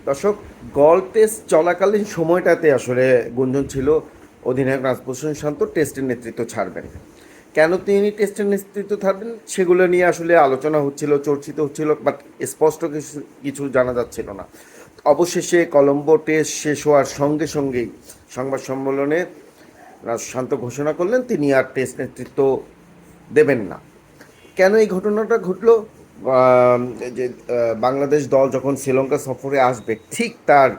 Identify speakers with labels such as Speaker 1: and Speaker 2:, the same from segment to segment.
Speaker 1: দর্শক, গল টেস্ট চলাকালীন সময়টাতে আসলে গুঞ্জন ছিল অধিনায়ক নাজমুল শান্ত টেস্টের নেতৃত্ব ছাড়বেন। কেন তিনি টেস্টের নেতৃত্ব ছাড়বেন সেগুলো নিয়ে আসলে আলোচনা হচ্ছিল, চর্চিত হচ্ছিল, বাট স্পষ্ট কিছু কিছু জানা যাচ্ছিল না। অবশেষে কলম্বো টেস্ট শেষ হওয়ার সঙ্গে সঙ্গেই সংবাদ সম্মেলনে শান্ত ঘোষণা করলেন তিনি আর টেস্ট নেতৃত্ব দেবেন না। কেন এই ঘটনাটা ঘটলো? যে বাংলাদেশ দল যখন শ্রীলঙ্কা সফরে আসবে ঠিক তার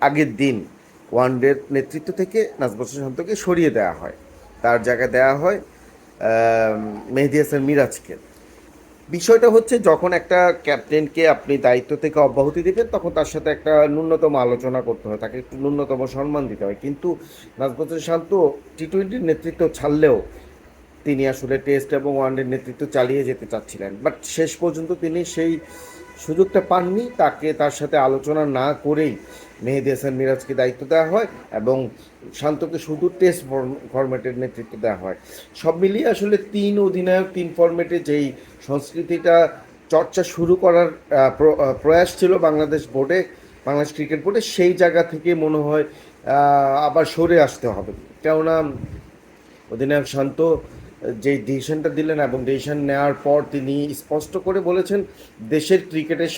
Speaker 1: আগের দিন ওয়ানডের নেতৃত্ব থেকে নাজমুল শান্তকে সরিয়ে দেওয়া হয়, তার জায়গায় দেওয়া হয় মেহেদী হাসান মিরাজকে। বিষয়টা হচ্ছে, যখন একটা ক্যাপ্টেনকে আপনি দায়িত্ব থেকে অব্যাহতি দেবেন তখন তার সাথে একটা ন্যূনতম আলোচনা করতে হয়, তাকে একটু ন্যূনতম সম্মান দিতে হয়। কিন্তু নাজমুল শান্ত টি-20 নেতৃত্ব ছাড়লেও তিনি আসলে টেস্ট এবং ওয়ানডের নেতৃত্ব চালিয়ে যেতে চাচ্ছিলেন, বাট শেষ পর্যন্ত তিনি সেই সুযোগটা পাননি। তার সাথে আলোচনা না করেই মেহেদী হাসান মিরাজকে দায়িত্ব দেওয়া হয় এবং শান্তকে শুধু টেস্ট ফরম্যাটের নেতৃত্ব দেওয়া হয়। সব মিলিয়ে আসলে তিন অধিনায়ক তিন ফরম্যাটে যেই সংস্কৃতিটা চর্চা শুরু করার প্রয়াস ছিল বাংলাদেশ ক্রিকেট বোর্ডে, সেই জায়গা থেকে মনে হয় আবার সরে আসতে হবে। কেননা অধিনায়ক শান্ত যে ডিসিশনটা দিলেন এবং ডিসিশন নেওয়ার পর তিনি স্পষ্ট করে বলেছেন দেশের ক্রিকেটের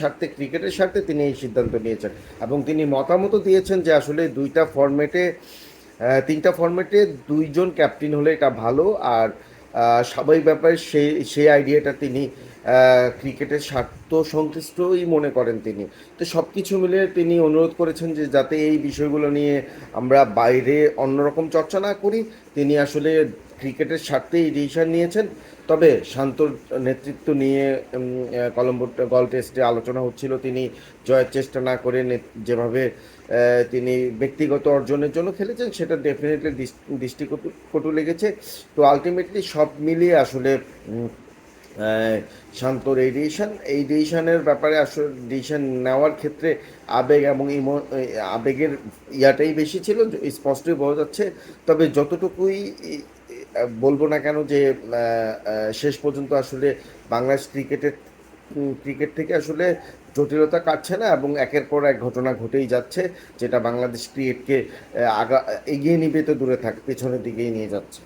Speaker 1: স্বার্থে তিনি এই সিদ্ধান্ত নিয়েছেন এবং তিনি মতামতও দিয়েছেন যে আসলে তিনটা ফরম্যাটে দুইজন ক্যাপ্টেন হলে এটা ভালো। আর স্বাভাবিক ব্যাপারে সেই আইডিয়াটা তিনি ক্রিকেটের স্বার্থ সংশ্লিষ্টই মনে করেন তিনি। তো সব কিছু মিলে তিনি অনুরোধ করেছেন যে যাতে এই বিষয়গুলো নিয়ে আমরা বাইরে অন্যরকম চর্চা না করি। তিনি আসলে ক্রিকেটের স্বার্থে এই ডিসিশন নিয়েছেন। তবে শান্তর নেতৃত্ব নিয়ে কলম্বো গল টেস্টে আলোচনা হচ্ছিল, তিনি জয়ের চেষ্টা না করে যেভাবে তিনি ব্যক্তিগত অর্জনের জন্য খেলেছেন সেটা ডেফিনেটলি দৃষ্টিকটু লেগেছে। তো আলটিমেটলি সব মিলিয়ে আসলে শান্তর এই ডিসিশনের ব্যাপারে আসলে ডিসিশন নেওয়ার ক্ষেত্রে আবেগ এবং আবেগের ইয়াটাই বেশি ছিল, স্পষ্টই বোঝা যাচ্ছে। তবে যতটুকুই বলবো না কেন যে শেষ পর্যন্ত আসলে বাংলাদেশ ক্রিকেট থেকে আসলে জটিলতা কাটছে না এবং একের পর এক ঘটনা ঘটেই যাচ্ছে, যেটা বাংলাদেশ ক্রিকেটকে এগিয়ে নিবে তো দূরে থাক, পেছনের দিকেই নিয়ে যাচ্ছে।